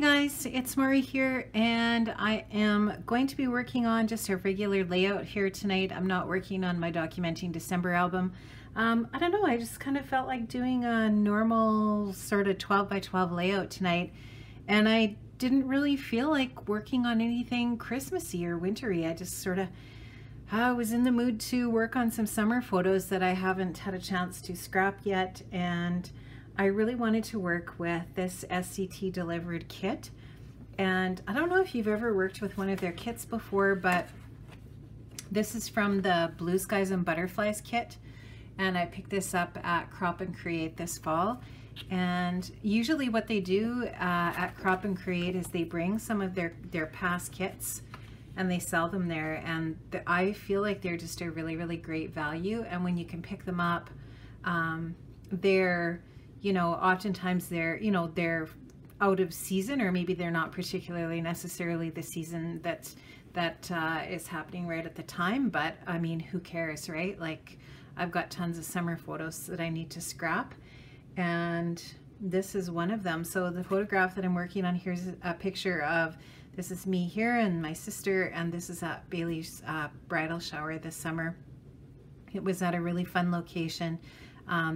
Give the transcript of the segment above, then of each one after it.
guys, it's Mari here, and I am going to be working on just a regular layout here tonight. I'm not working on my Documenting December album. I don't know, I just kind of felt like doing a normal sort of 12 by 12 layout tonight, and I didn't really feel like working on anything Christmassy or wintry. I just sort of was in the mood to work on some summer photos that I haven't had a chance to scrap yet, and I really wanted to work with this SCT delivered kit. And I don't know if you've ever worked with one of their kits before, but this is from the Blue Skies and Butterflies kit, and I picked this up at Crop and Create this fall. And usually what they do at Crop and Create is they bring some of their past kits and they sell them there, and I feel like they're just a really great value. And when you can pick them up, they're, you know, oftentimes they're, you know, they're out of season, or maybe they're not particularly necessarily the season that is happening right at the time, but I mean, who cares, right? Like, I've got tons of summer photos that I need to scrap, and this is one of them. So the photograph that I'm working on here is a picture of, this is me here and my sister, and this is at Bailey's bridal shower this summer. It was at a really fun location,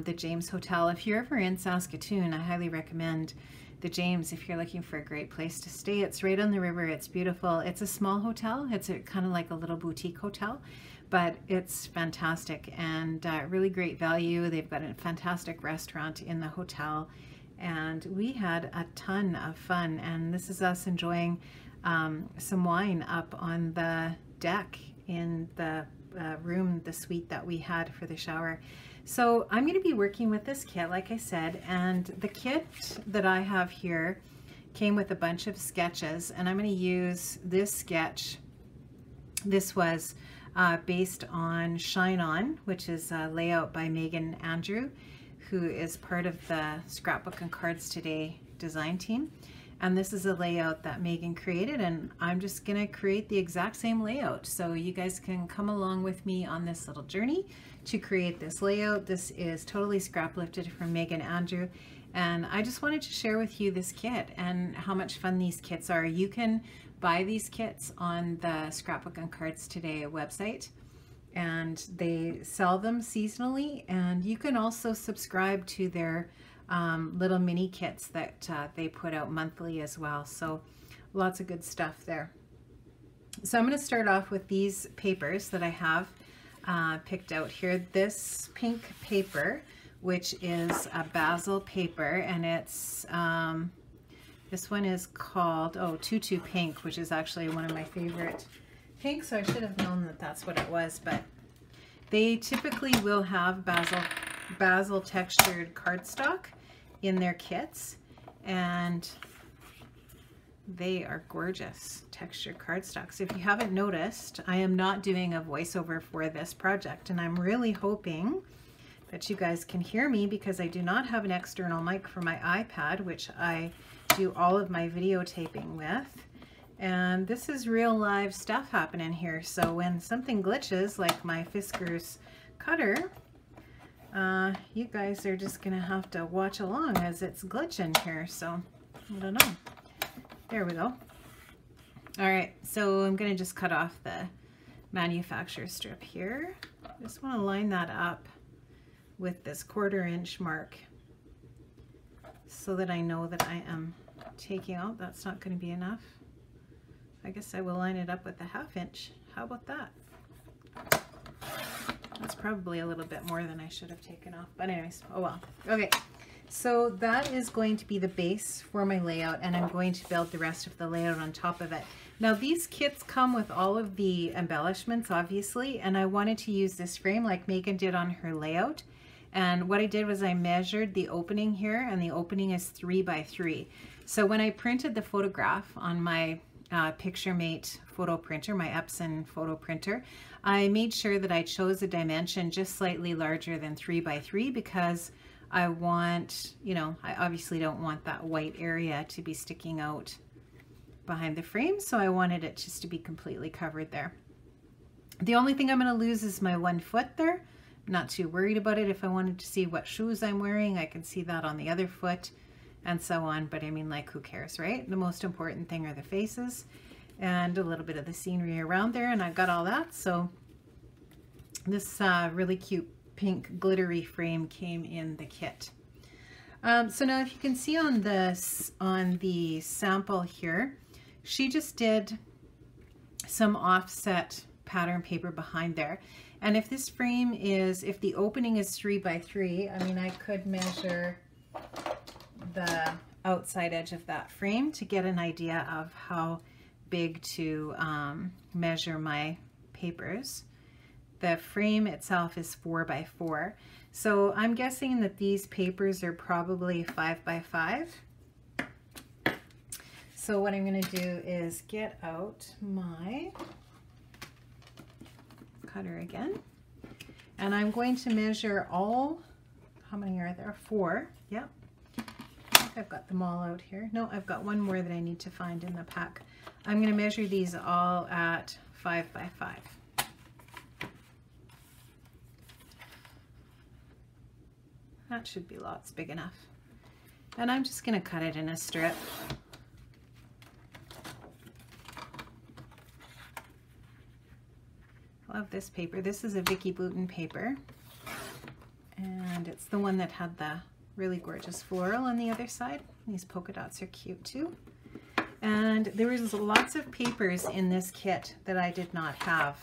the James Hotel. If you're ever in Saskatoon, I highly recommend the James if you're looking for a great place to stay. It's right on the river. It's beautiful. It's a small hotel. It's kind of like a little boutique hotel, but it's fantastic and really great value. They've got a fantastic restaurant in the hotel, and we had a ton of fun. And this is us enjoying some wine up on the deck in the room, the suite that we had for the shower. So I'm going to be working with this kit, like I said, and the kit that I have here came with a bunch of sketches, and I'm going to use this sketch. This was based on Shine On, which is a layout by Megan Andrew, who is part of the Scrapbook and Cards Today design team. And this is a layout that Megan created, and I'm just going to create the exact same layout. So you guys can come along with me on this little journey to create this layout. This is totally scrap lifted from Megan Andrew, and I just wanted to share with you this kit and how much fun these kits are. You can buy these kits on the Scrapbook and Cards Today website, and they sell them seasonally, and you can also subscribe to their little mini kits that they put out monthly as well. So lots of good stuff there. So I'm going to start off with these papers that I have picked out here. This pink paper, which is a basil paper, and it's this one is called Tutu Pink, which is actually one of my favorite pinks, so I should have known that that's what it was. But they typically will have basil textured cardstock in their kits, and they are gorgeous textured cardstocks. If you haven't noticed, I am not doing a voiceover for this project, and I'm really hoping that you guys can hear me, because I do not have an external mic for my iPad, which I do all of my videotaping with. And this is real live stuff happening here, so when something glitches, like my Fiskars cutter, you guys are just gonna have to watch along as it's glitching here. So I don't know. There we go. All right, so I'm gonna just cut off the manufacturer strip here. Just want to line that up with this 1/4 inch mark so that I know that I am taking out. That's not going to be enough. I guess I will line it up with the 1/2 inch. How about that? That's probably a little bit more than I should have taken off, but anyways, oh well. Okay, so that is going to be the base for my layout, and I'm going to build the rest of the layout on top of it. Now these kits come with all of the embellishments, obviously, and I wanted to use this frame like Megan did on her layout. And what I did was I measured the opening here, and the opening is 3 by 3. So when I printed the photograph on my PictureMate photo printer, my Epson photo printer, I made sure that I chose a dimension just slightly larger than 3 by 3, because I want, you know, I obviously don't want that white area to be sticking out behind the frame, so I wanted it just to be completely covered there. The only thing I'm going to lose is my 1 foot there. I'm not too worried about it. If I wanted to see what shoes I'm wearing, I can see that on the other foot. and so on. But I mean, like, who cares, right? The most important thing are the faces and a little bit of the scenery around there, and I've got all that. So this really cute pink glittery frame came in the kit. So now if you can see on this, on the sample here, she just did some offset pattern paper behind there. And if this frame is, if the opening is 3 by 3, I mean, I could measure the outside edge of that frame to get an idea of how big to measure my papers. The frame itself is 4 by 4. So I'm guessing that these papers are probably 5 by 5. So what I'm going to do is get out my cutter again, and I'm going to measure all, how many are there? 4. Yep. I think I've got them all out here. No, I've got one more that I need to find in the pack. I'm going to measure these all at 5 by 5. That should be lots big enough. And I'm just going to cut it in a strip. Love this paper. This is a Vicky Boutin paper, and it's the one that had the really gorgeous floral on the other side. These polka dots are cute too. And there was lots of papers in this kit that I did not have,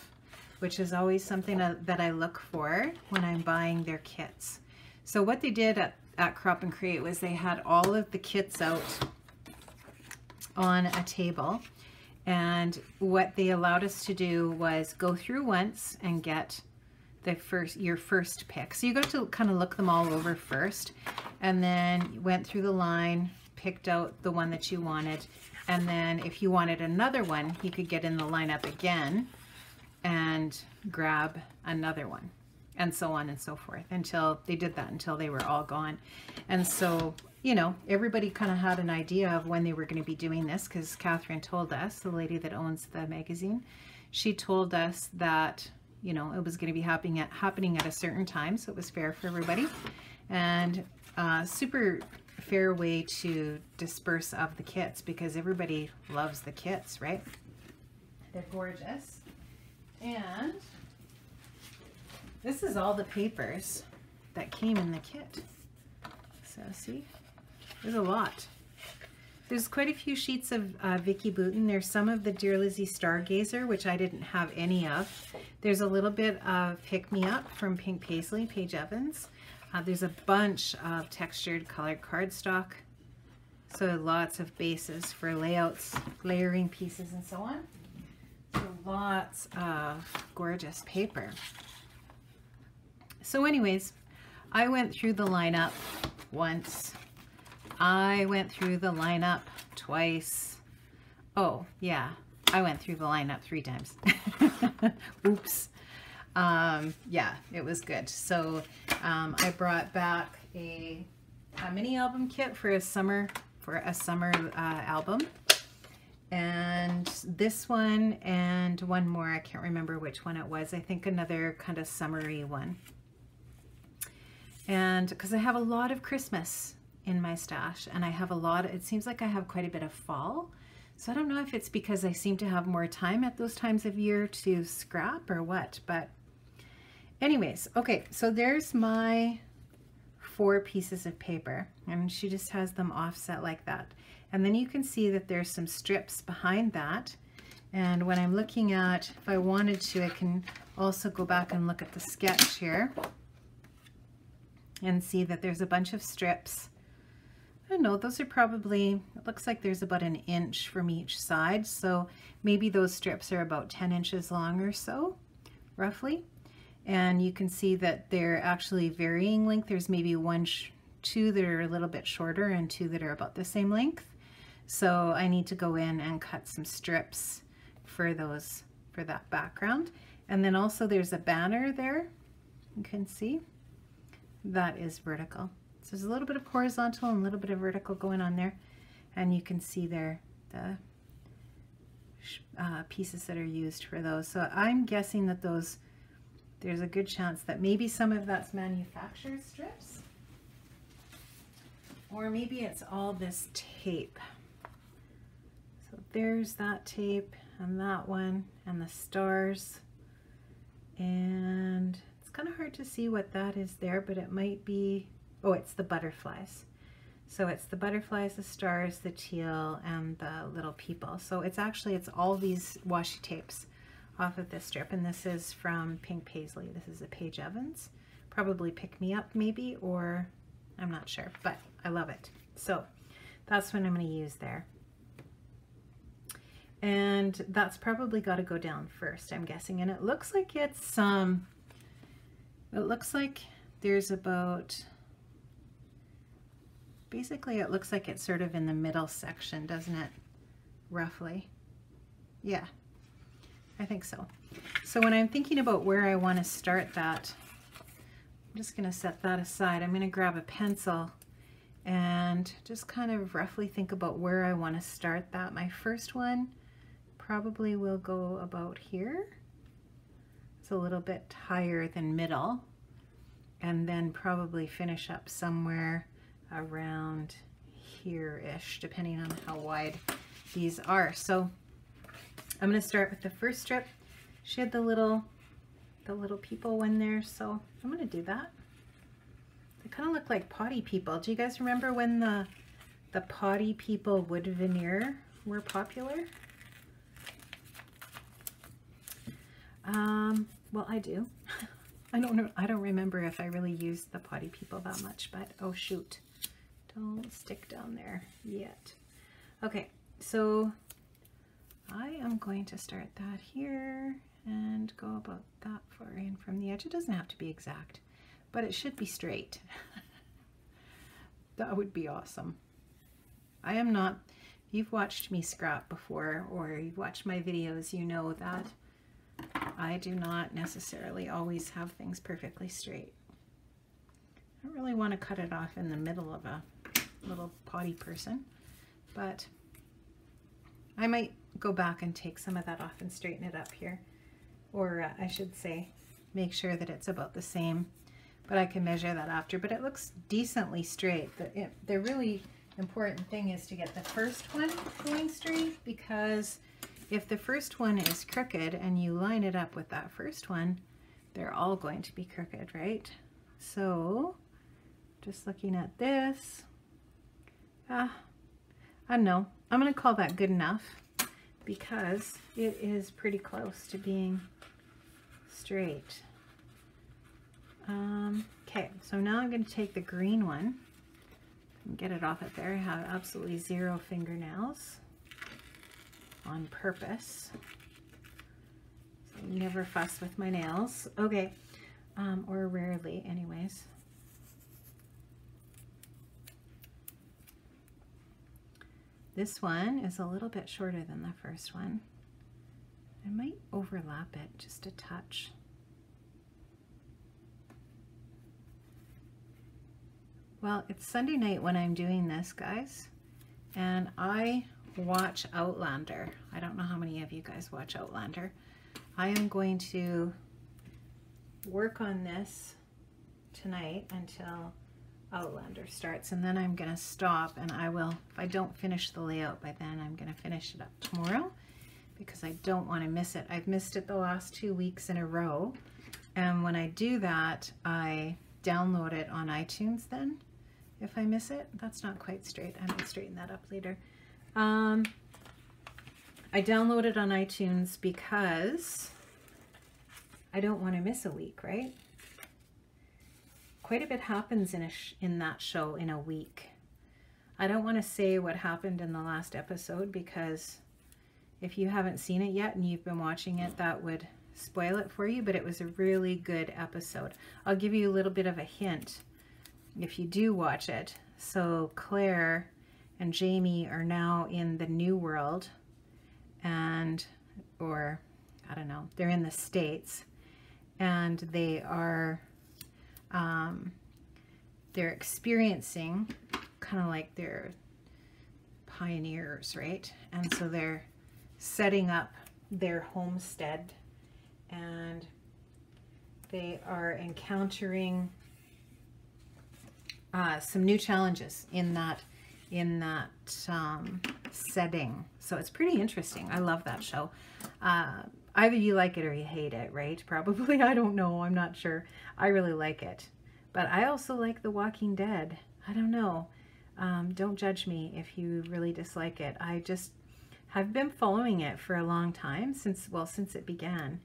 which is always something that I look for when I'm buying their kits. So what they did at Crop and Create was they had all of the kits out on a table. And what they allowed us to do was go through once and get your first pick. So you got to kind of look them all over first, and then went through the line, picked out the one that you wanted, and then if you wanted another one, you could get in the lineup again and grab another one, and so on and so forth, until they did that until they were all gone. And so, you know, everybody kind of had an idea of when they were going to be doing this, because Catherine told us, the lady that owns the magazine, she told us that, you know, it was going to be happening at a certain time, so it was fair for everybody, and super fair way to disperse of the kits, because everybody loves the kits, right? They're gorgeous. And this is all the papers that came in the kit. So see, there's a lot. There's quite a few sheets of Vicky Boutin. There's some of the Dear Lizzie Stargazer, which I didn't have any of. There's a little bit of Pick Me Up from Pink Paisley, Paige Evans. There's a bunch of textured colored cardstock. So lots of bases for layouts, layering pieces, and so on. So lots of gorgeous paper. So anyways, I went through the lineup once. I went through the lineup twice. Oh yeah, I went through the lineup 3 times. Oops. Yeah, it was good. So I brought back a mini album kit for a summer album, and this one and one more. I can't remember which one it was. I think another kind of summery one. And because I have a lot of Christmas in my stash, and I have a lot, it seems like I have quite a bit of fall. So I don't know if it's because I seem to have more time at those times of year to scrap or what, but anyways, okay, so there's my 4 pieces of paper, and she just has them offset like that. And then you can see that there's some strips behind that. And when I'm looking at, if I wanted to, I can also go back and look at the sketch here and see that there's a bunch of strips. I don't know, those are probably, it looks like there's about 1 inch from each side. So maybe those strips are about 10 inches long or so, roughly. And you can see that they're actually varying length. There's maybe 2 that are a little bit shorter and 2 that are about the same length. So I need to go in and cut some strips for those, for that background. And then also there's a banner there, you can see, that is vertical. So there's a little bit of horizontal and a little bit of vertical going on there. And you can see there the pieces that are used for those. So I'm guessing that those, there's a good chance that maybe some of that's manufactured strips, Or maybe it's all this tape. So there's that tape and that one and the stars. And it's kind of hard to see what that is there, but it might be, oh, it's the butterflies. So it's the butterflies, the stars, the teal, and the little people. So it's actually, it's all these washi tapes off of this strip. And this is from Pink Paisley. This is a Paige Evans. Probably Pick Me Up maybe, or I'm not sure, but I love it. So that's what I'm going to use there. And that's probably got to go down first, I'm guessing. And it looks like it's, it looks like there's about, basically it looks like it's sort of in the middle section, doesn't it? Roughly. Yeah, I think so. So when I'm thinking about where I want to start that, I'm just going to set that aside. I'm going to grab a pencil and just kind of roughly think about where I want to start that. My first one probably will go about here. It's a little bit higher than middle, and then probably finish up somewhere around here-ish, depending on how wide these are. So I'm going to start with the first strip. She had the little people one there, so I'm going to do that. They kind of look like potty people. Do you guys remember when the potty people wood veneer were popular? Well, I do. I don't know. I don't remember if I really used the potty people that much, but oh shoot, don't stick down there yet. Okay, so I am going to start that here and go about that far in from the edge. It doesn't have to be exact, but it should be straight. That would be awesome. I am not, if you've watched me scrap before, or you've watched my videos, you know that I do not necessarily always have things perfectly straight. I don't really want to cut it off in the middle of a little potty person, but I might go back and take some of that off and straighten it up here. Or I should say, make sure that it's about the same, but I can measure that after. But it looks decently straight. The really important thing is to get the first one going straight, because if the first one is crooked and you line it up with that first one, they're all going to be crooked, right? So just looking at this, I don't know, I'm going to call that good enough because it is pretty close to being straight. Okay, so now I'm going to take the green one and get it off of there. I have absolutely zero fingernails on purpose. So I never fuss with my nails. Okay, or rarely anyways. This one is a little bit shorter than the first one. I might overlap it just a touch. Well, it's Sunday night when I'm doing this, guys, and I watch Outlander. I don't know how many of you guys watch Outlander. I am going to work on this tonight until Outlander starts, and then I'm going to stop, and I will, if I don't finish the layout by then, I'm going to finish it up tomorrow because I don't want to miss it. I've missed it the last 2 weeks in a row, and when I do that, I download it on iTunes then. If I miss it, that's not quite straight. I might straighten that up later. I download it on iTunes because I don't want to miss a week, right? Quite a bit happens in that show in a week. I don't want to say what happened in the last episode because if you haven't seen it yet and you've been watching it, that would spoil it for you, but it was a really good episode. I'll give you a little bit of a hint if you do watch it. So Claire and Jamie are now in the New World, or I don't know, they're in the States, and they are they're experiencing kind of like they're pioneers, right? And so they're setting up their homestead, and they are encountering some new challenges in that setting. So it's pretty interesting. I love that show. Either you like it or you hate it, right? Probably. I don't know. I'm not sure. I really like it. But I also like The Walking Dead. I don't know. Don't judge me if you really dislike it. I just have been following it for a long time, since it began.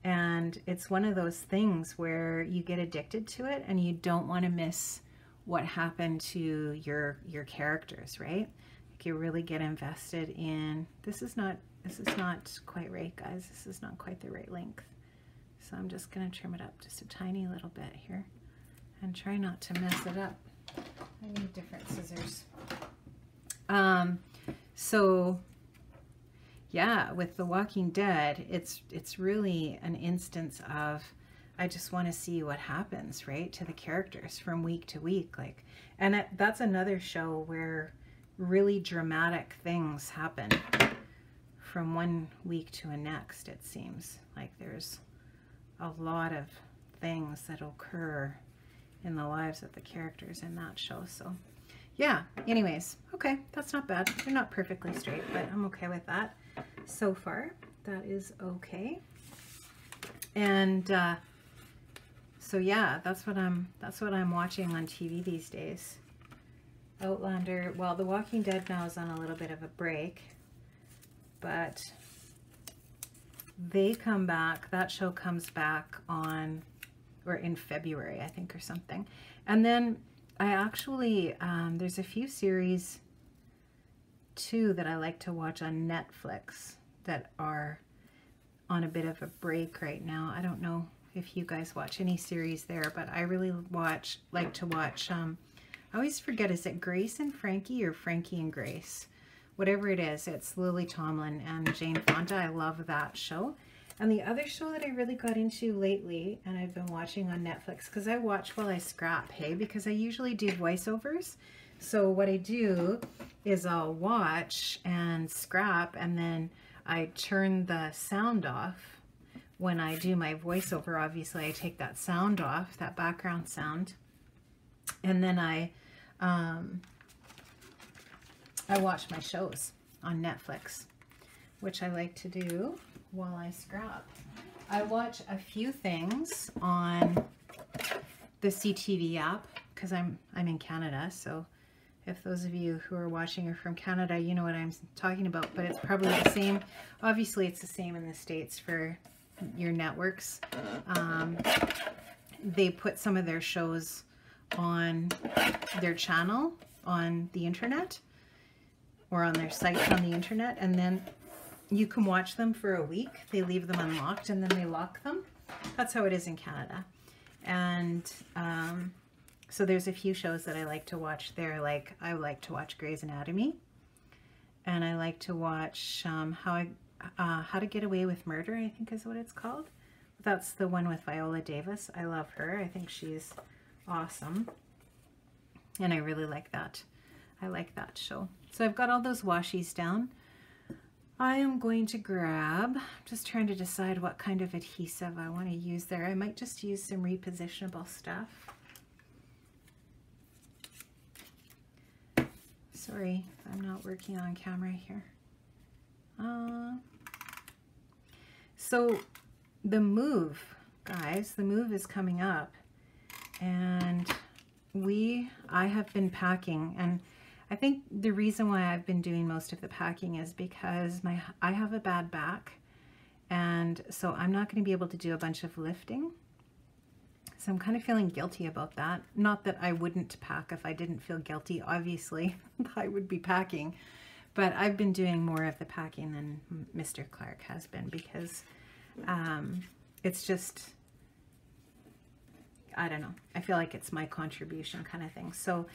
And it's one of those things where you get addicted to it and you don't want to miss what happened to your characters, right? Like you really get invested in, this is not quite right, guys. This is not quite the right length. So I'm just going to trim it up just a tiny little bit here and try not to mess it up. I need different scissors. So yeah, with The Walking Dead, it's really an instance of, I just want to see what happens, right, to the characters from week to week. Like, and that's another show where really dramatic things happen from one week to the next. It seems like there's a lot of things that occur in the lives of the characters in that show. So yeah, anyways, okay, that's not bad. They're not perfectly straight, but I'm okay with that so far. That is okay. And so yeah, that's what I'm watching on TV these days. Outlander, well, The Walking Dead now is on a little bit of a break, but they come back, that show comes back on, or in February, I think, or something. And then I actually, there's a few series too that I like to watch on Netflix that are on a bit of a break right now. I don't know if you guys watch any series there, but I really like to watch, I always forget, is it Grace and Frankie or Frankie and Grace? Whatever it is, it's Lily Tomlin and Jane Fonda. I love that show. And the other show that I really got into lately, and I've been watching on Netflix, because I watch while I scrap, hey, because I usually do voiceovers. So what I do is I'll watch and scrap, and then I turn the sound off. When I do my voiceover, obviously I take that sound off, that background sound, and then I watch my shows on Netflix, which I like to do while I scrap. I watch a few things on the CTV app because I'm in Canada, so if those of you who are watching are from Canada, you know what I'm talking about, but it's probably the same. Obviously, it's the same in the States for your networks. They put some of their shows on their channel on the internet or on their site on the internet, and then you can watch them for a week. They leave them unlocked and then they lock them. That's how it is in Canada. And so there's a few shows that I like to watch there. Like I like to watch Grey's Anatomy, and I like to watch How to Get Away with Murder, I think is what it's called. That's the one with Viola Davis. I love her. I think she's awesome. And I really like that. I like that show. So I've got all those washies down. I am going to grab, just trying to decide what kind of adhesive I want to use there. I might just use some repositionable stuff. Sorry, I'm not working on camera here. So the move, guys, the move is coming up, and I have been packing, and I think the reason why I've been doing most of the packing is because I have a bad back, and so I'm not going to be able to do a bunch of lifting. So I'm kind of feeling guilty about that. Not that I wouldn't pack if I didn't feel guilty. Obviously, I would be packing. But I've been doing more of the packing than Mr. Clark has been, because it's just, I don't know. I feel like it's my contribution kind of thing. So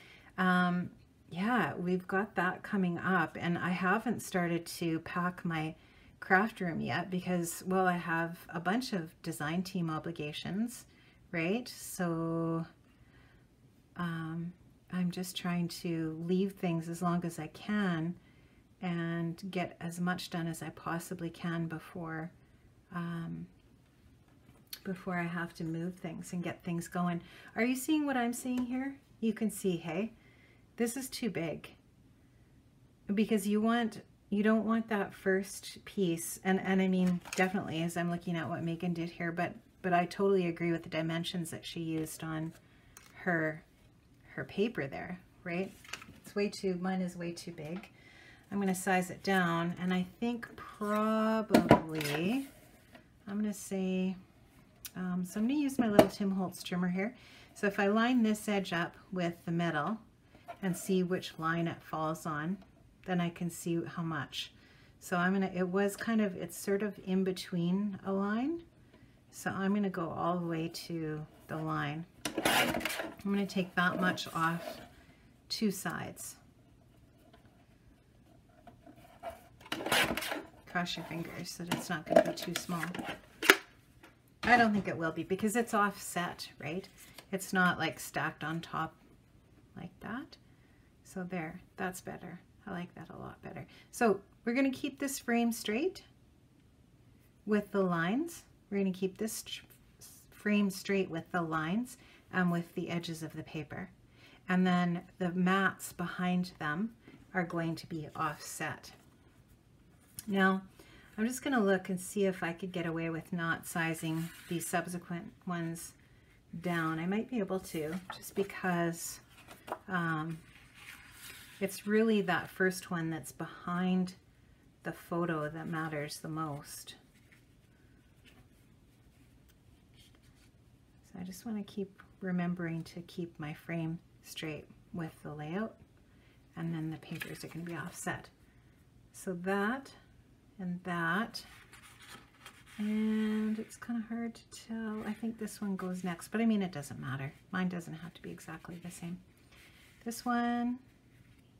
yeah, we've got that coming up, and I haven't started to pack my craft room yet because, well, I have a bunch of design team obligations, right? So I'm just trying to leave things as long as I can and get as much done as I possibly can before before I have to move things and get things going. Are you seeing what I'm seeing here? You can see, hey, this is too big, because you don't want that first piece. And I mean, definitely, as I'm looking at what Megan did here, but I totally agree with the dimensions that she used on her paper there, right? It's way too, mine is way too big. I'm going to size it down, and I think probably, I'm going to say, so I'm going to use my little Tim Holtz trimmer here. So if I line this edge up with the metal and see which line it falls on, then I can see how much. So I'm going to, it's sort of in between a line. So I'm going to go all the way to the line. I'm going to take that much off two sides. Cross your fingers that it's not going to be too small. I don't think it will be, because it's offset, right? It's not like stacked on top like that. So there, that's better. I like that a lot better. So we're going to keep this frame straight with the lines. We're going to keep this frame straight with the lines and with the edges of the paper. And then the mats behind them are going to be offset. Now, I'm just going to look and see if I could get away with not sizing these subsequent ones down. I might be able to, just because it's really that first one that's behind the photo that matters the most. So I just want to keep remembering to keep my frame straight with the layout, and then the papers are going to be offset. So that and that, and it's kind of hard to tell. I think this one goes next, but I mean, it doesn't matter. Mine doesn't have to be exactly the same. This one,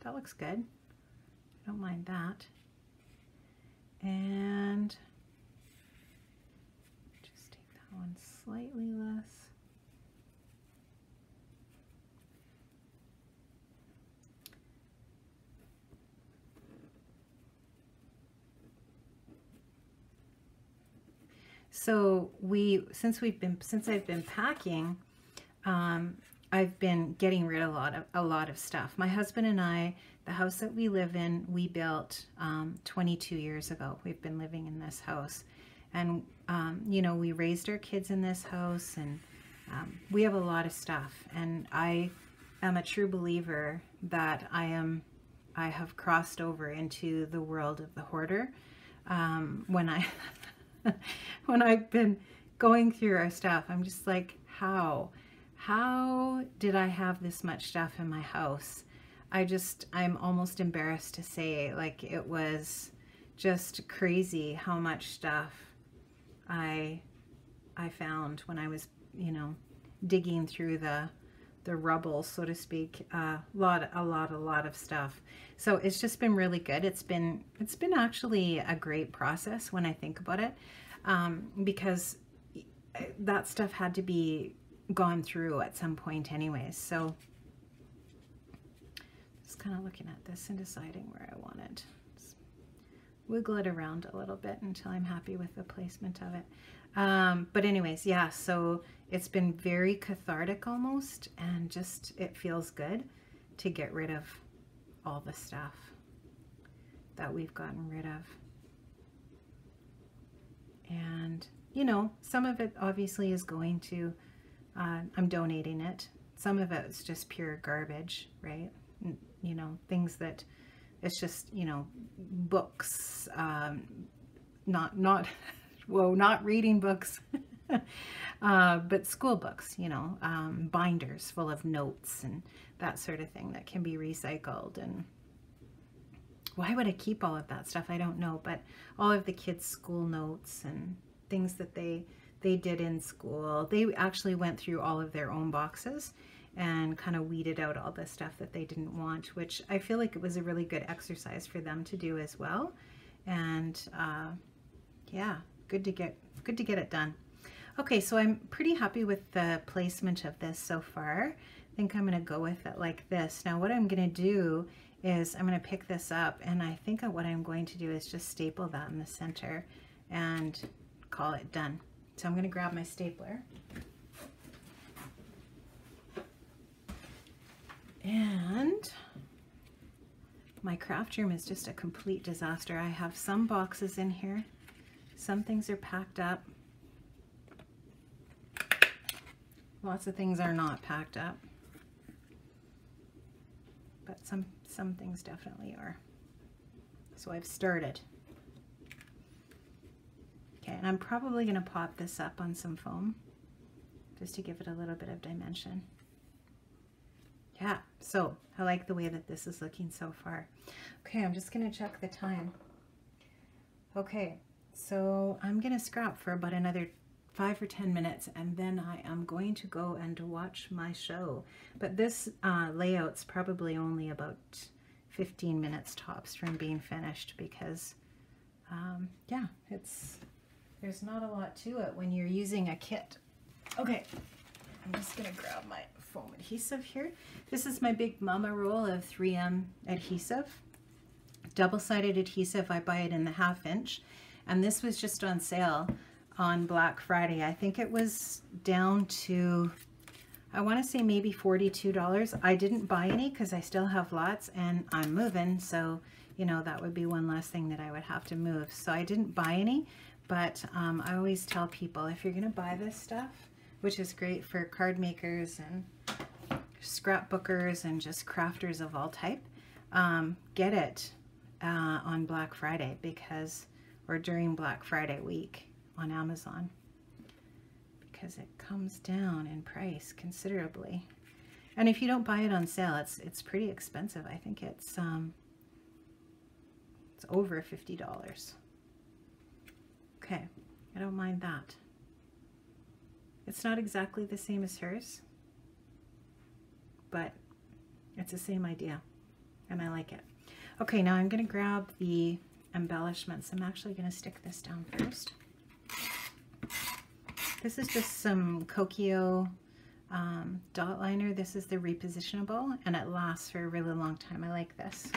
that looks good. I don't mind that. And just take that one slightly less. So since I've been packing, I've been getting rid of a lot of stuff. My husband and I, the house that we live in, we built 22 years ago. We've been living in this house, and you know, we raised our kids in this house, and we have a lot of stuff. And I am a true believer that I have crossed over into the world of the hoarder. When I've been going through our stuff, I'm just like, how did I have this much stuff in my house? I'm almost embarrassed to say, like, it was just crazy how much stuff I found when I was, you know, digging through the rubble, so to speak. A lot of stuff. So it's just been really good. It's been actually a great process when I think about it, because that stuff had to be gone through at some point anyways. So just kind of looking at this and deciding where I want it. Just wiggle it around a little bit until I'm happy with the placement of it. But anyways, yeah, so it's been very cathartic almost, and just, it feels good to get rid of all the stuff that we've gotten rid of. And, you know, some of it obviously is going to, I'm donating it. Some of it is just pure garbage, right? You know, things that, it's just, you know, books, not reading books, but school books, you know, binders full of notes and that sort of thing that can be recycled. And why would I keep all of that stuff? I don't know, but all of the kids' school notes and things that they did in school, they actually went through all of their own boxes and kind of weeded out all the stuff that they didn't want, which I feel like it was a really good exercise for them to do as well. And yeah, good to get it done. Okay, so I'm pretty happy with the placement of this so far. I think I'm going to go with it like this. Now what I'm going to do is I'm going to pick this up, and I think what I'm going to do is just staple that in the center and call it done. So I'm going to grab my stapler. And my craft room is just a complete disaster. I have some boxes in here. Some things are packed up. Lots of things are not packed up. But some things definitely are. So I've started. Okay, and I'm probably going to pop this up on some foam just to give it a little bit of dimension. Yeah, so I like the way that this is looking so far. Okay, I'm just going to check the time. Okay, so I'm going to scrap for about another 5 or 10 minutes, and then I am going to go and watch my show. But this layout's probably only about 15 minutes tops from being finished because, yeah, there's not a lot to it when you're using a kit. Okay, I'm just going to grab my foam adhesive here. This is my Big Mama roll of 3M adhesive. Double-sided adhesive. I buy it in the 1/2 inch, and this was just on sale on Black Friday. I think it was down to, I want to say maybe $42. I didn't buy any because I still have lots and I'm moving, so you know that would be one less thing that I would have to move. So I didn't buy any, but I always tell people if you're going to buy this stuff, which is great for card makers and scrapbookers and just crafters of all type, get it on Black Friday because, or during Black Friday week on Amazon, because it comes down in price considerably. And if you don't buy it on sale, it's pretty expensive. I think it's over $50. Okay, I don't mind that. It's not exactly the same as hers, but it's the same idea, and I like it. Okay, now I'm going to grab the embellishments. I'm actually going to stick this down first. This is just some Kokio dot liner. This is the repositionable, and it lasts for a really long time. I like this.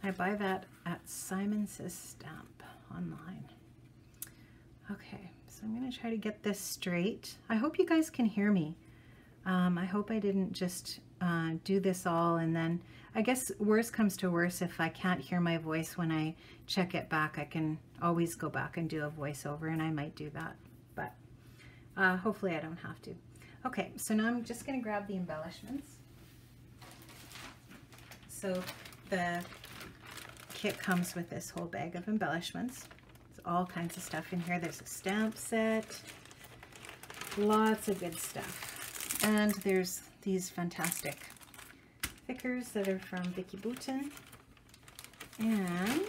I buy that at Simon Says Stamp online. Okay, so I'm going to try to get this straight. I hope you guys can hear me. I hope I didn't just do this all and then, I guess worst comes to worst, if I can't hear my voice when I check it back, I can always go back and do a voiceover, and I might do that, but hopefully I don't have to. Okay, so now I'm just going to grab the embellishments. So the kit comes with this whole bag of embellishments. There's all kinds of stuff in here. There's a stamp set, lots of good stuff. And there's these fantastic thickers that are from Vicky Boutin. And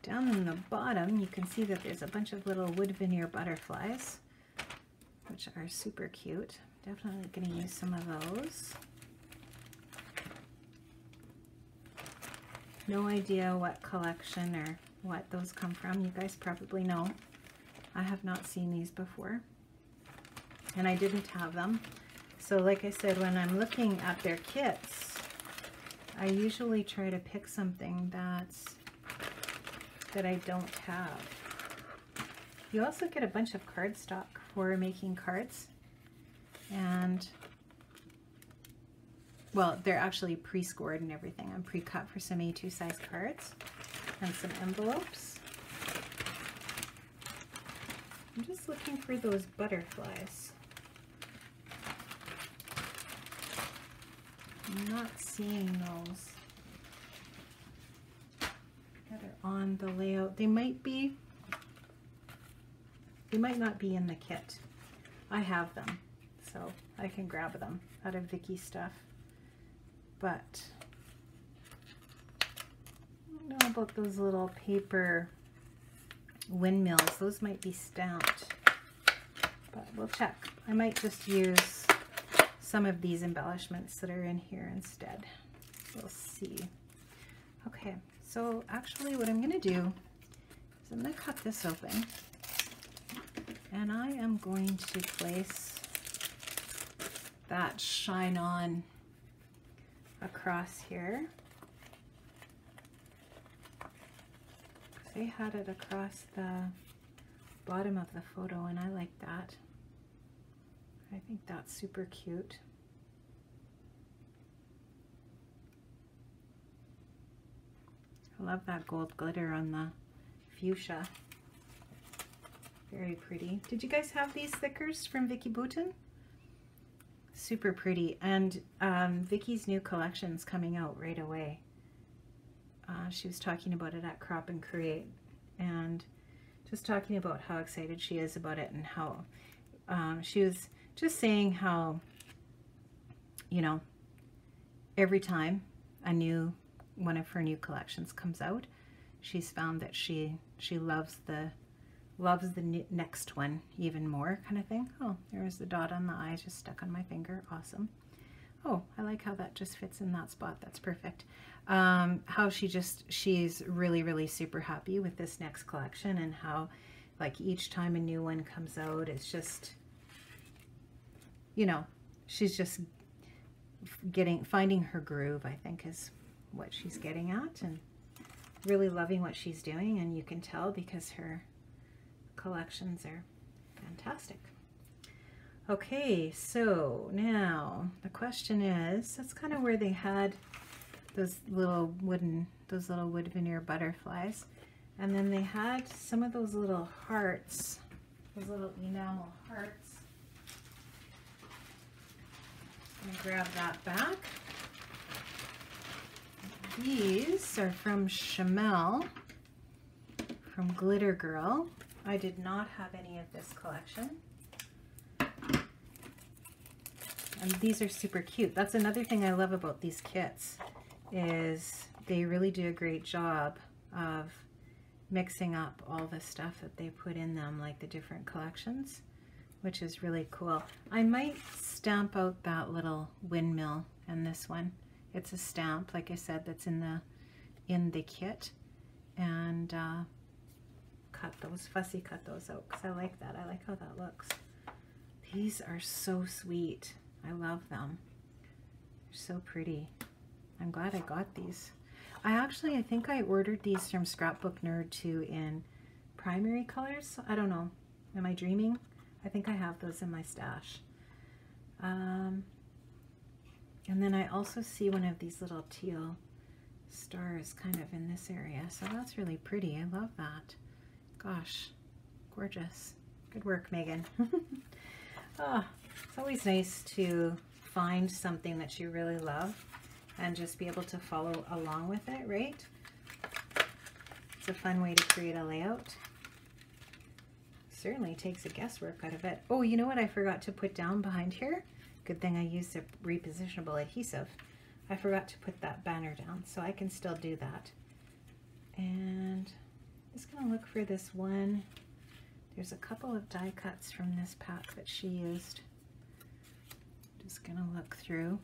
down in the bottom, you can see that there's a bunch of little wood veneer butterflies, which are super cute. Definitely going to use some of those. No idea what collection or what those come from. You guys probably know. I have not seen these before, and I didn't have them. So like I said, when I'm looking at their kits, I usually try to pick something that I don't have. You also get a bunch of cardstock for making cards, and well, they're actually pre-scored and everything. I'm pre-cut for some A2 size cards and some envelopes. I'm just looking for those butterflies. I'm not seeing those that are on the layout. They might not be in the kit. I have them, so I can grab them out of Vicky's stuff. But I don't know about those little paper windmills. Those might be stamped, but we'll check. I might just use some of these embellishments that are in here instead. We'll see. Okay, so actually what I'm going to do is I'm going to cut this open, and I am going to place that Shine On across here. They had it across the bottom of the photo, and I like that. I think that's super cute. I love that gold glitter on the fuchsia. Very pretty. Did you guys have these stickers from Vicky Boutin? Super pretty. And Vicky's new collection's coming out right away. She was talking about it at Crop and Create, and just talking about how excited she is about it, and how she was just saying how, you know, every time a new one of her new collections comes out, she's found that she loves the next one even more, kind of thing. Oh, there was the dot on the eye just stuck on my finger. Awesome. Oh, I like how that just fits in that spot. That's perfect. How she's really super happy with this next collection, and how like each time a new one comes out, it's just, you know, she's just finding her groove, I think, is what she's getting at, and really loving what she's doing. And you can tell because her collections are fantastic. Okay, so now the question is, that's kind of where they had those little wood veneer butterflies, and then they had some of those little hearts, those little enamel hearts. I'm gonna grab that back. These are from Chamel, from Glitter Girl. I did not have any of this collection. And these are super cute. That's another thing I love about these kits, is they really do a great job of mixing up all the stuff that they put in them, like the different collections, which is really cool. I might stamp out that little windmill and this one. It's a stamp, like I said, that's in the kit, and fussy cut those out, because I like that. I like how that looks. These are so sweet. I love them. They're so pretty. I'm glad I got these. I think I ordered these from Scrapbook Nerd too in primary colors. I don't know. Am I dreaming? I think I have those in my stash. And then I also see one of these little teal stars kind of in this area. So that's really pretty. I love that. Gosh, gorgeous. Good work, Megan. Oh, it's always nice to find something that you really love and just be able to follow along with it, right? It's a fun way to create a layout. Certainly takes the guesswork out of it. Oh, you know what I forgot to put down behind here? Good thing I used a repositionable adhesive. I forgot to put that banner down, so I can still do that. And I'm just gonna look for this one. There's a couple of die cuts from this pack that she used. Just gonna look through.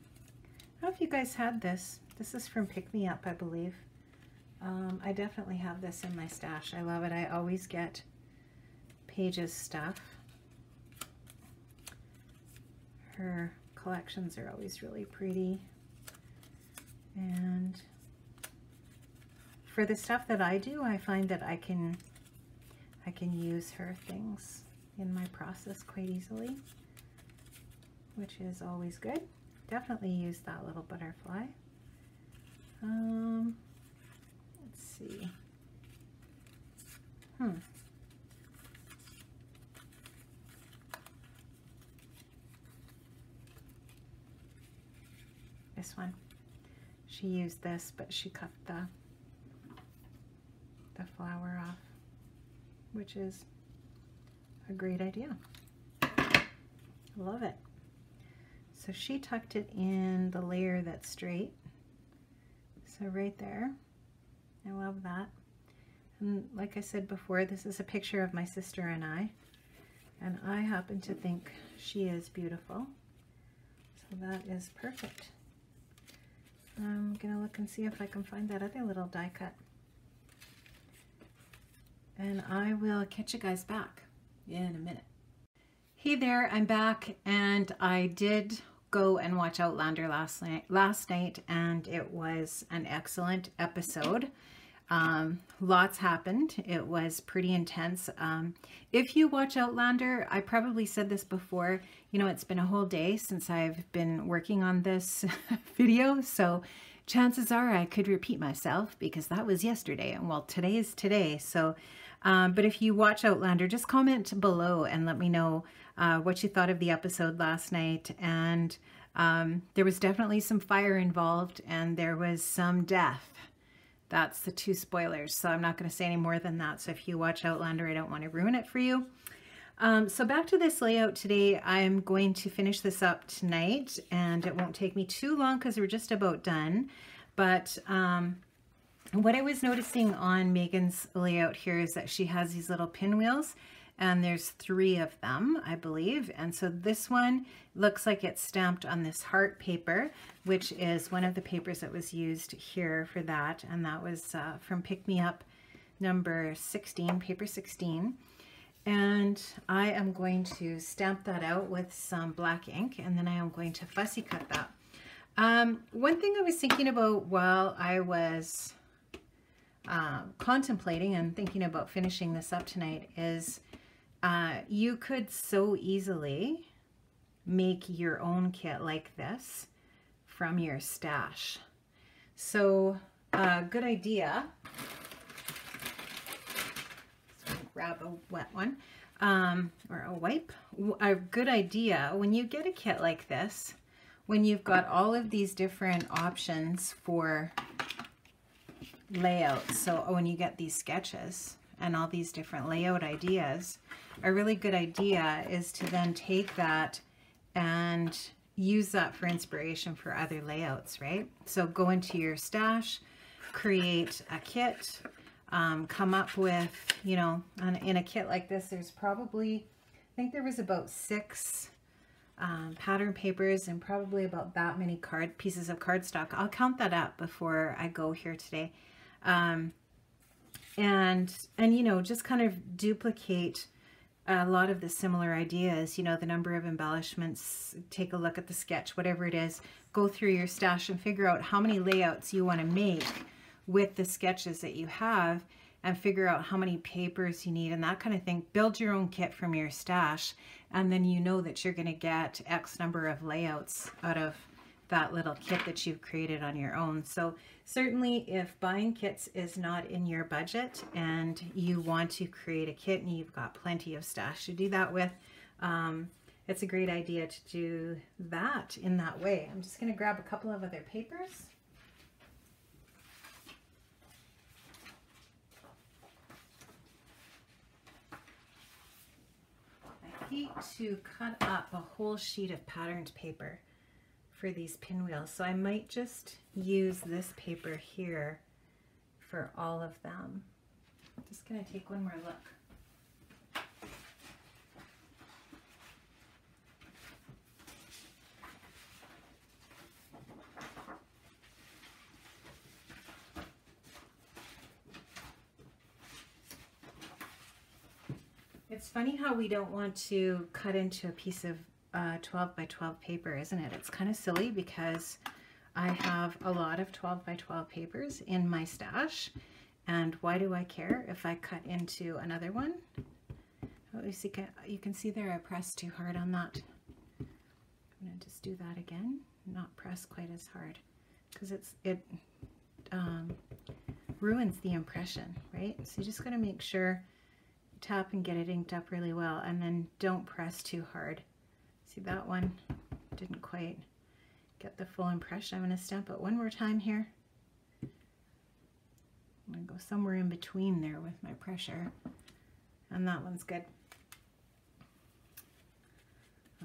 I don't know if you guys had this. This is from Pick Me Up, I believe. I definitely have this in my stash. I love it. I always get Paige's stuff. Her collections are always really pretty. And for the stuff that I do, I find that I can use her things in my process quite easily, which is always good. Definitely use that little butterfly. Let's see. This one. She used this, but she cut the flower off, which is a great idea. Love it. So she tucked it in the layer that's straight. So right there. I love that. And like I said before, this is a picture of my sister and I happen to think she is beautiful. So that is perfect. I'm gonna look and see if I can find that other little die cut. And I will catch you guys back in a minute. Hey there, I'm back, and I did go and watch Outlander last night, and it was an excellent episode. Lots happened. It was pretty intense. If you watch Outlander, I probably said this before, you know, it's been a whole day since I've been working on this video, so chances are I could repeat myself because that was yesterday, and well, today is today. So, but if you watch Outlander, just comment below and let me know what you thought of the episode last night. And there was definitely some fire involved, and there was some death. That's the 2 spoilers, so I'm not going to say any more than that. So if you watch Outlander, I don't want to ruin it for you. So back to this layout today. I'm going to finish this up tonight, and it won't take me too long because we're just about done. But what I was noticing on Megan's layout here is that she has these little pinwheels, and there's 3 of them, I believe. And so this one looks like it's stamped on this heart paper, which is one of the papers that was used here for that. And that was from Pick Me Up number 16, paper 16. And I am going to stamp that out with some black ink, and then I am going to fussy cut that. One thing I was thinking about while I was contemplating and thinking about finishing this up tonight is you could so easily make your own kit like this from your stash. So good idea. So grab a wet one or a wipe. A good idea when you get a kit like this, when you've got all of these different options for layouts. So when you get these sketches and all these different layout ideas, a really good idea is to then take that and use that for inspiration for other layouts, right? So go into your stash, create a kit, come up with, you know, in a kit like this, there's probably, I think there was about 6 pattern papers and probably about that many pieces of cardstock. I'll count that up before I go here today. And you know, just kind of duplicate a lot of the similar ideas, you know, the number of embellishments, take a look at the sketch, whatever it is, go through your stash and figure out how many layouts you want to make with the sketches that you have, and figure out how many papers you need and that kind of thing. Build your own kit from your stash, and then you know that you're going to get X number of layouts out of that little kit that you've created on your own. So certainly if buying kits is not in your budget and you want to create a kit and you've got plenty of stash to do that with, it's a great idea to do that in that way. I'm just going to grab a couple of other papers. I hate to cut up a whole sheet of patterned paper for these pinwheels, so I might just use this paper here for all of them. I'm just going to take one more look. It's funny how we don't want to cut into a piece of 12 by 12 paper, isn't it? It's kind of silly because I have a lot of 12 by 12 papers in my stash, and why do I care if I cut into another one? Oh, you can see there I pressed too hard on that. I'm going to just do that again, not press quite as hard, because it ruins the impression, right? So you just got to make sure, tap and get it inked up really well, and then don't press too hard. See, that one didn't quite get the full impression. I'm going to stamp it one more time here. I'm going to go somewhere in between there with my pressure, and that one's good.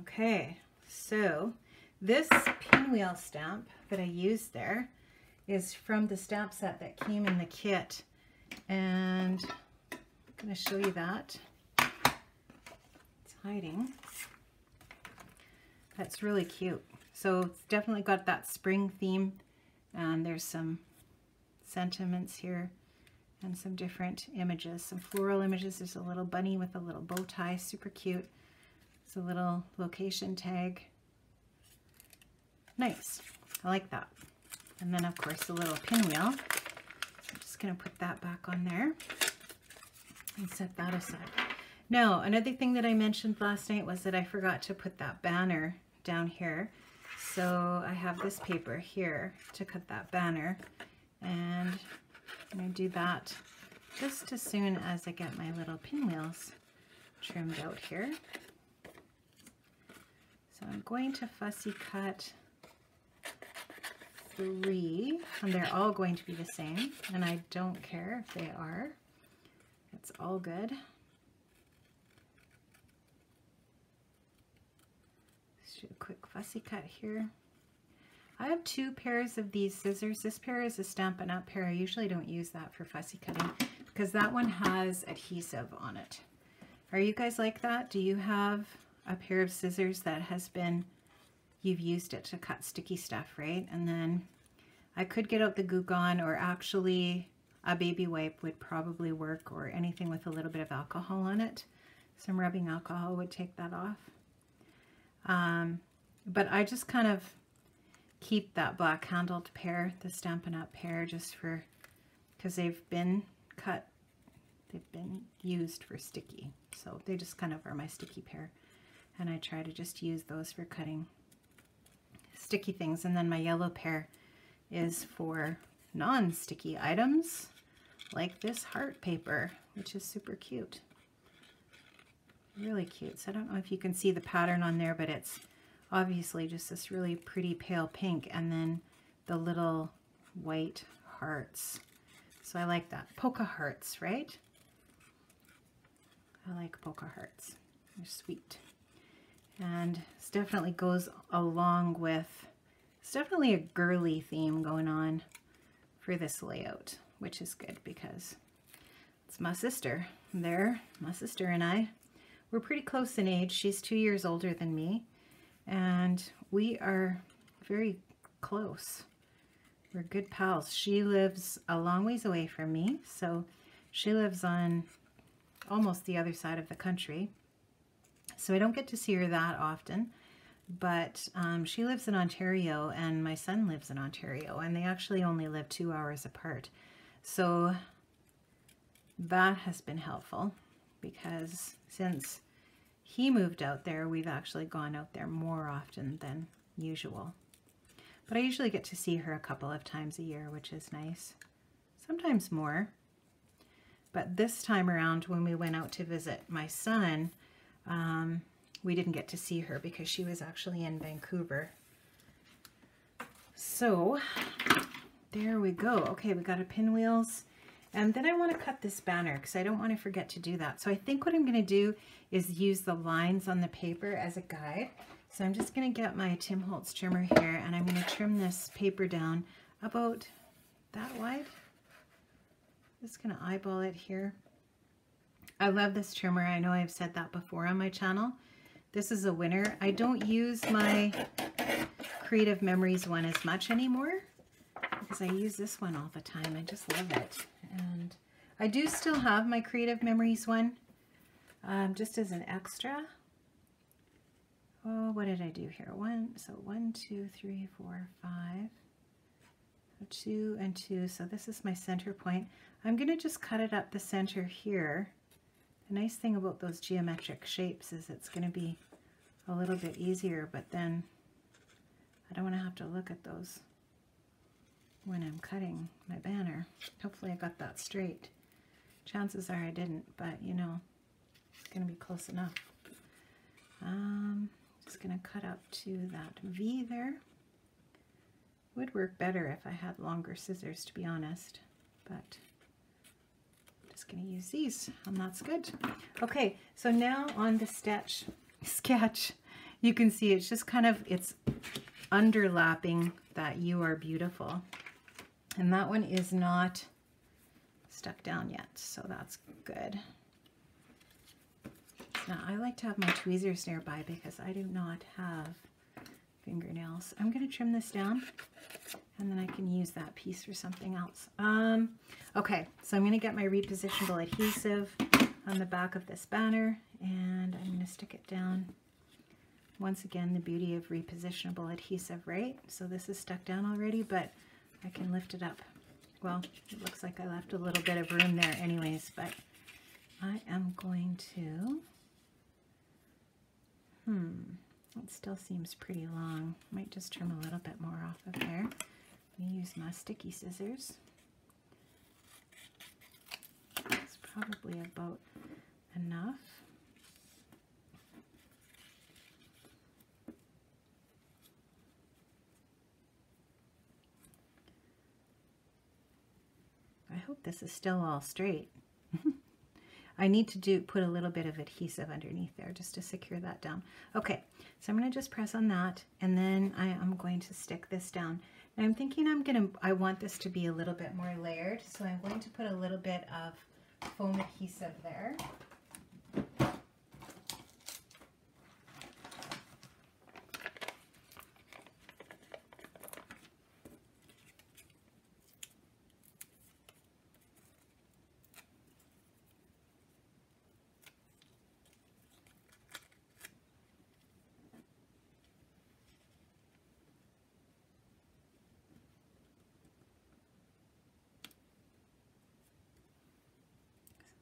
Okay, so this pinwheel stamp that I used there is from the stamp set that came in the kit, and I'm going to show you that. It's hiding. That's really cute. So it's definitely got that spring theme, and there's some sentiments here and some different images, some floral images. There's a little bunny with a little bow tie, super cute. It's a little location tag. Nice, I like that. And then of course the little pinwheel. I'm just going to put that back on there and set that aside. Now, another thing that I mentioned last night was that I forgot to put that banner down here. So I have this paper here to cut that banner, and I'm going to do that just as soon as I get my little pinwheels trimmed out here. So I'm going to fussy cut 3, and they're all going to be the same, and I don't care if they are. It's all good. Let's do a quick fussy cut here. I have 2 pairs of these scissors. This pair is a Stampin' Up! Pair. I usually don't use that for fussy cutting because that one has adhesive on it. Are you guys like that? Do you have a pair of scissors that has been, you've used it to cut sticky stuff, right? And then I could get out the Goo Gone, or actually a baby wipe would probably work, or anything with a little bit of alcohol on it. Some rubbing alcohol would take that off. But I just kind of keep that black handled pair, the Stampin' Up! Pair, just for, because they've been cut, they've been used for sticky. So they just kind of are my sticky pair. And I try to just use those for cutting sticky things. And then my yellow pair is for non-sticky items, like this heart paper, which is super cute. Really cute. So I don't know if you can see the pattern on there, but it's obviously just this really pretty pale pink, and then the little white hearts. So I like that. Polka hearts, right? I like polka hearts. They're sweet. And this definitely goes along with, it's definitely a girly theme going on for this layout, which is good because it's my sister. There, my sister and I, we're pretty close in age. She's 2 years older than me, and we are very close. We're good pals. She lives a long ways away from me, so she lives on almost the other side of the country. So I don't get to see her that often, but she lives in Ontario and my son lives in Ontario, and they actually only live 2 hours apart. So that has been helpful because since he moved out there, we've actually gone out there more often than usual. But I usually get to see her a couple of times a year, which is nice. Sometimes more. But this time around when we went out to visit my son, we didn't get to see her because she was actually in Vancouver. So there we go. Okay, we got our pinwheels. And then I want to cut this banner because I don't want to forget to do that. So I think what I'm going to do is use the lines on the paper as a guide. So I'm just going to get my Tim Holtz trimmer here, and I'm going to trim this paper down about that wide. Just going to eyeball it here. I love this trimmer. I know I've said that before on my channel. This is a winner. I don't use my Creative Memories one as much anymore because I use this one all the time. I just love it. And I do still have my Creative Memories one just as an extra. Oh, what did I do here? 1, 2, 3, 4, 5. So 2 and 2. So this is my center point. I'm going to just cut it up the center here. The nice thing about those geometric shapes is it's going to be a little bit easier, but then I don't want to have to look at those when I'm cutting my banner. Hopefully I got that straight. Chances are I didn't, but you know, it's going to be close enough. Just going to cut up to that V there. Would work better if I had longer scissors, to be honest, but I'm just going to use these, and that's good. Okay, so now on the sketch, you can see it's just kind of, it's underlapping that You Are Beautiful. And that one is not stuck down yet, so that's good. Now, I like to have my tweezers nearby because I do not have fingernails. I'm going to trim this down, and then I can use that piece for something else. Okay, so I'm going to get my repositionable adhesive on the back of this banner, and I'm going to stick it down. Once again, the beauty of repositionable adhesive, right? So this is stuck down already, but I can lift it up Well, it looks like I left a little bit of room there anyways, but I am going to, it still seems pretty long. Might just trim a little bit more off of there. Let me use my sticky scissors. It's probably about enough. I hope this is still all straight. I need to put a little bit of adhesive underneath there just to secure that down. Okay, so I'm going to just press on that, and then I am going to stick this down. And I'm thinking I want this to be a little bit more layered, so I'm going to put a little bit of foam adhesive there.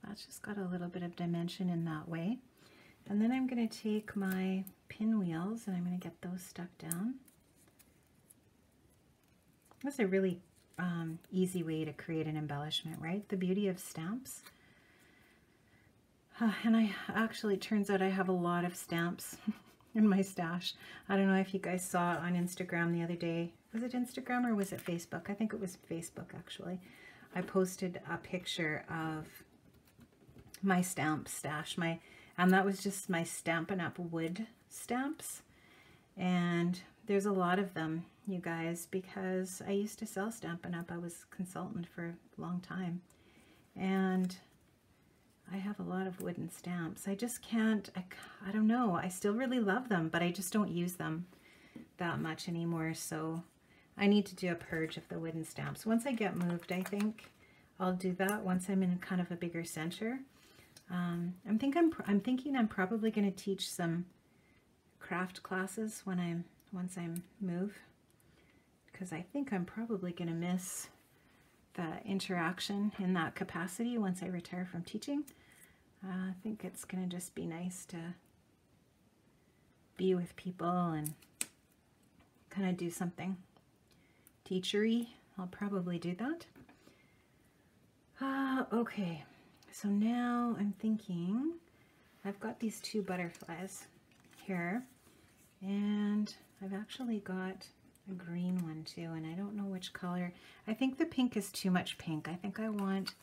That's just got a little bit of dimension in that way. And then I'm going to take my pinwheels and I'm going to get those stuck down. That's a really easy way to create an embellishment, right? The beauty of stamps. And I actually, it turns out I have a lot of stamps in my stash. I don't know if you guys saw it on Instagram the other day. Was it Instagram or was it Facebook? I think it was Facebook actually. I posted a picture of my stamp stash, and that was just my Stampin' Up! Wood stamps. And there's a lot of them, you guys, because I used to sell Stampin' Up! I was consultant for a long time. And I have a lot of wooden stamps. I just can't, I don't know, I still really love them, but I just don't use them that much anymore. So I need to do a purge of the wooden stamps. Once I get moved, I think I'll do that once I'm in kind of a bigger center. I'm thinking I'm probably going to teach some craft classes once I move, because I think I'm probably going to miss the interaction in that capacity once I retire from teaching. I think it's going to just be nice to be with people and kind of do something teachery. I'll probably do that. Okay. So now I'm thinking, I've got these two butterflies here, and I've actually got a green one too, and I don't know which color. I think the pink is too much pink. I think I want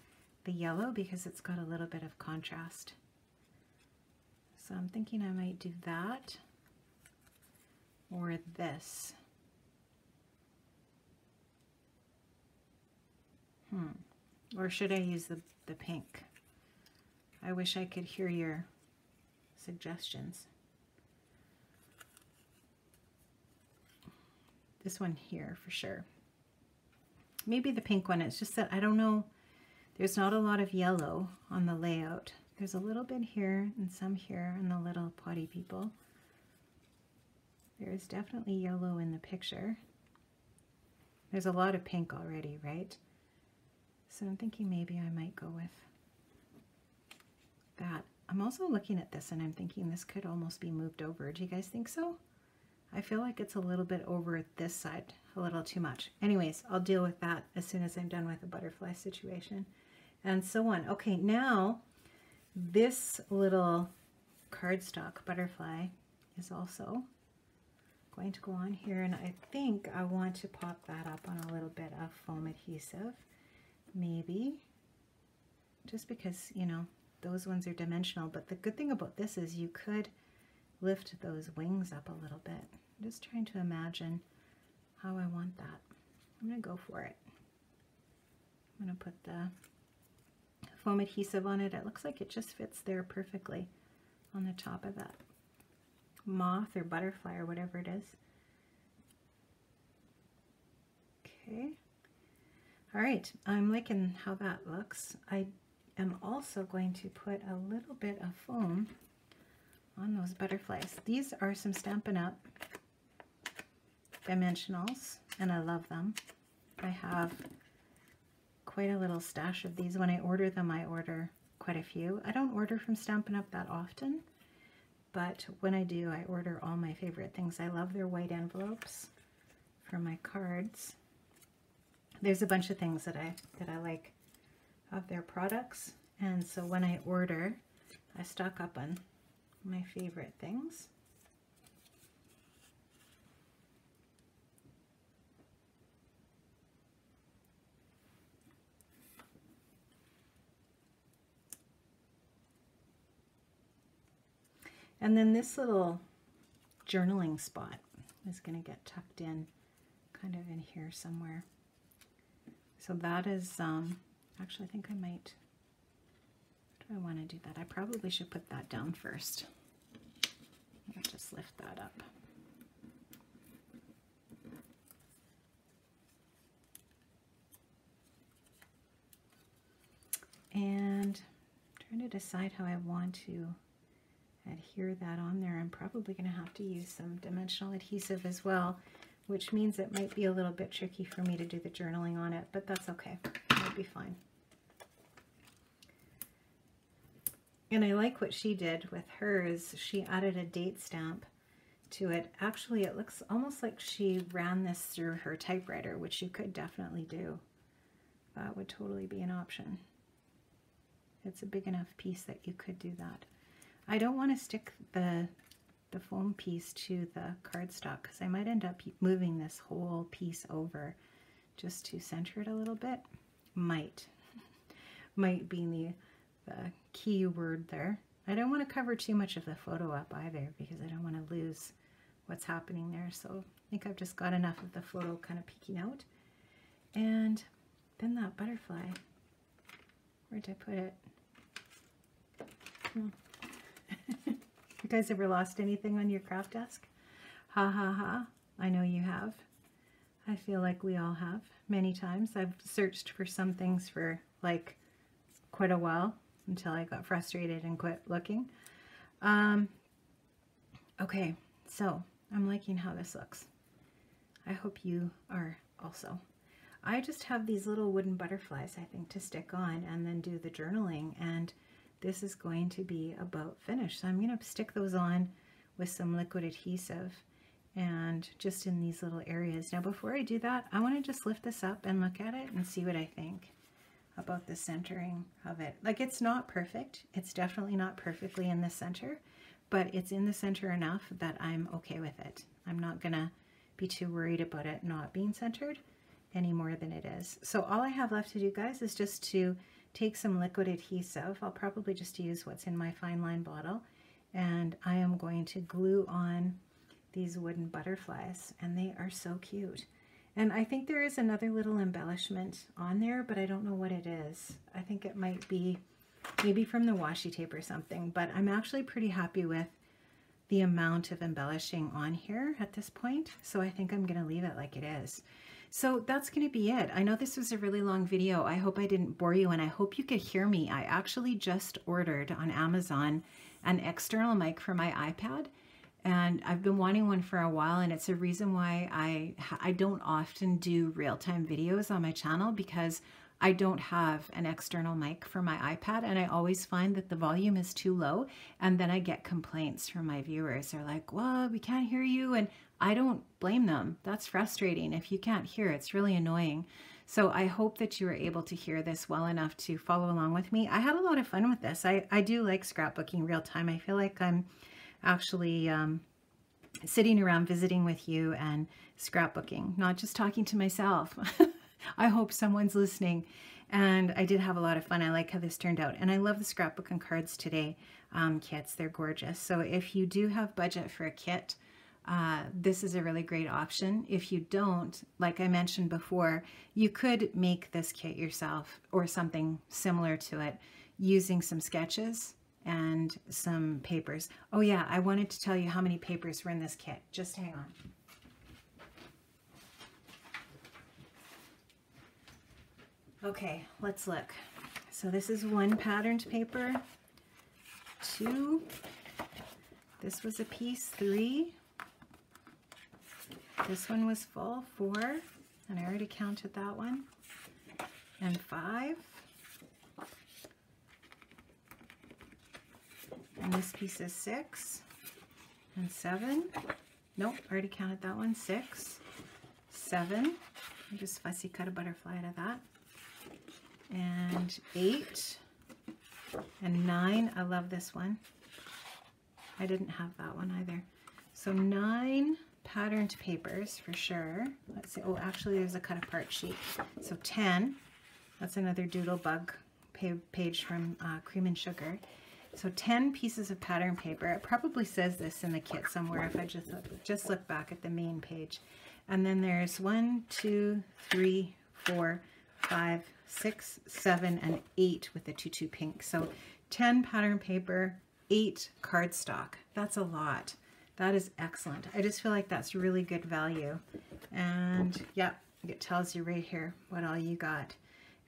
the yellow because it's got a little bit of contrast. So I'm thinking I might do that or this. Or should I use the pink? I wish I could hear your suggestions. This one here for sure. Maybe the pink one. It's just that I don't know. There's not a lot of yellow on the layout. There's a little bit here and some here in the little potty people. There is definitely yellow in the picture. There's a lot of pink already, right? So I'm thinking maybe I might go with that. I'm also looking at this and I'm thinking this could almost be moved over. Do you guys think so? I feel like it's a little bit over this side, a little too much. Anyways, I'll deal with that as soon as I'm done with the butterfly situation and so on. Okay, now this little cardstock butterfly is also going to go on here, and I think I want to pop that up on a little bit of foam adhesive, maybe, just because, you know, those ones are dimensional. But the good thing about this is you could lift those wings up a little bit. I'm just trying to imagine how I want that. I'm going to go for it. I'm going to put the foam adhesive on it. It looks like it just fits there perfectly on the top of that moth or butterfly or whatever it is. Okay. All right, I'm liking how that looks. I am also going to put a little bit of foam on those butterflies. These are some Stampin' Up! Dimensionals, and I love them. I have quite a little stash of these. When I order them, I order quite a few. I don't order from Stampin' Up! That often, but when I do, I order all my favorite things. I love their white envelopes for my cards. There's a bunch of things that I like of their products, and so when I order, I stock up on my favorite things. And then this little journaling spot is going to get tucked in kind of in here somewhere. So that is, actually I think I might, do I want to do that? I probably should put that down first. I'll just lift that up. And I'm trying to decide how I want to adhere that on there. I'm probably going to have to use some dimensional adhesive as well, which means it might be a little bit tricky for me to do the journaling on it, but that's okay. It'll be fine. And I like what she did with hers. She added a date stamp to it. Actually, it looks almost like she ran this through her typewriter, which you could definitely do. That would totally be an option. It's a big enough piece that you could do that. I don't want to stick the foam piece to the cardstock because I might end up moving this whole piece over just to center it a little bit. Might be the key word there. I don't want to cover too much of the photo up either because I don't want to lose what's happening there. So I think I've just got enough of the photo kind of peeking out. And then that butterfly, where'd I put it? You guys ever lost anything on your craft desk? Ha ha ha, I know you have. I feel like we all have many times. I've searched for some things for like quite a while until I got frustrated and quit looking. Okay, so I'm liking how this looks. I hope you are also. I just have these little wooden butterflies, I think, to stick on and then do the journaling, and this is going to be about finished. So I'm going to stick those on with some liquid adhesive and just in these little areas. Now before I do that, I want to just lift this up and look at it and see what I think about the centering of it. Like, it's not perfect. It's definitely not perfectly in the center, but it's in the center enough that I'm okay with it. I'm not going to be too worried about it not being centered any more than it is. So all I have left to do, guys, is just to take some liquid adhesive. I'll probably just use what's in my fine line bottle, and I am going to glue on these wooden butterflies, and they are so cute. And I think there is another little embellishment on there, but I don't know what it is. I think it might be maybe from the washi tape or something, but I'm actually pretty happy with the amount of embellishing on here at this point, so I think I'm going to leave it like it is. So that's going to be it. I know this was a really long video. I hope I didn't bore you, and I hope you could hear me. I actually just ordered on Amazon an external mic for my iPad, and I've been wanting one for a while, and it's a reason why I don't often do real-time videos on my channel, because I don't have an external mic for my iPad, and I always find that the volume is too low, and then I get complaints from my viewers. They're like, well, we can't hear you, and I don't blame them. That's frustrating. If you can't hear, it's really annoying. So I hope that you were able to hear this well enough to follow along with me. I had a lot of fun with this. I do like scrapbooking real time. I feel like I'm actually sitting around visiting with you and scrapbooking, not just talking to myself. I hope someone's listening. And I did have a lot of fun. I like how this turned out. And I love the scrapbooking cards today kits. They're gorgeous. So if you do have budget for a kit, this is a really great option. If you don't, like I mentioned before, you could make this kit yourself or something similar to it using some sketches and some papers. Oh yeah, I wanted to tell you how many papers were in this kit. Just hang on. Okay, let's look. So this is one patterned paper, 2, this was a piece, 3, this one was full, 4, and I already counted that one. and 5. And this piece is 6 and 7. Nope, already counted that one. 6, 7. I just fussy cut a butterfly out of that. And 8 and 9. I love this one. I didn't have that one either. So 9 patterned papers for sure. Let's see. Oh, actually there's a cut apart sheet. So 10. That's another doodle bug page from Cream and Sugar. So 10 pieces of pattern paper. It probably says this in the kit somewhere if I just look back at the main page. And then there's 1, 2, 3, 4, 5, 6, 7, and 8 with the tutu pink. So 10 pattern paper, 8 cardstock. That's a lot. That is excellent. I just feel like that's really good value. And yeah, it tells you right here what all you got.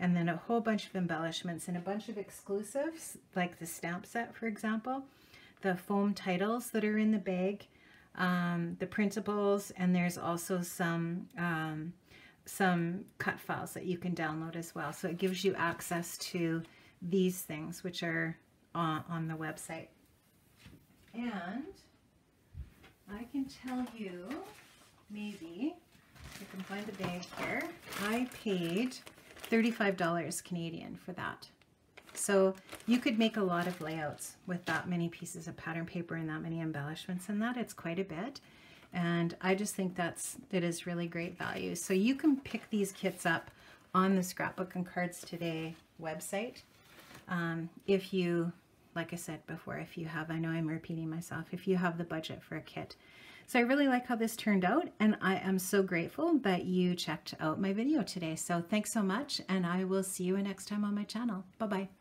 And then a whole bunch of embellishments and a bunch of exclusives, like the stamp set, for example, the foam titles that are in the bag, the printables, and there's also some cut files that you can download as well. So it gives you access to these things, which are on the website. And I can tell you, maybe, if I can find the bag here, I paid $35 Canadian for that. So you could make a lot of layouts with that many pieces of pattern paper and that many embellishments in that. It's quite a bit. And I just think it is really great value. So you can pick these kits up on the Scrapbook and Cards Today website. If you, like I said before, if you have, I know I'm repeating myself, if you have the budget for a kit. So I really like how this turned out, and I am so grateful that you checked out my video today. So thanks so much, and I will see you next time on my channel. Bye-bye.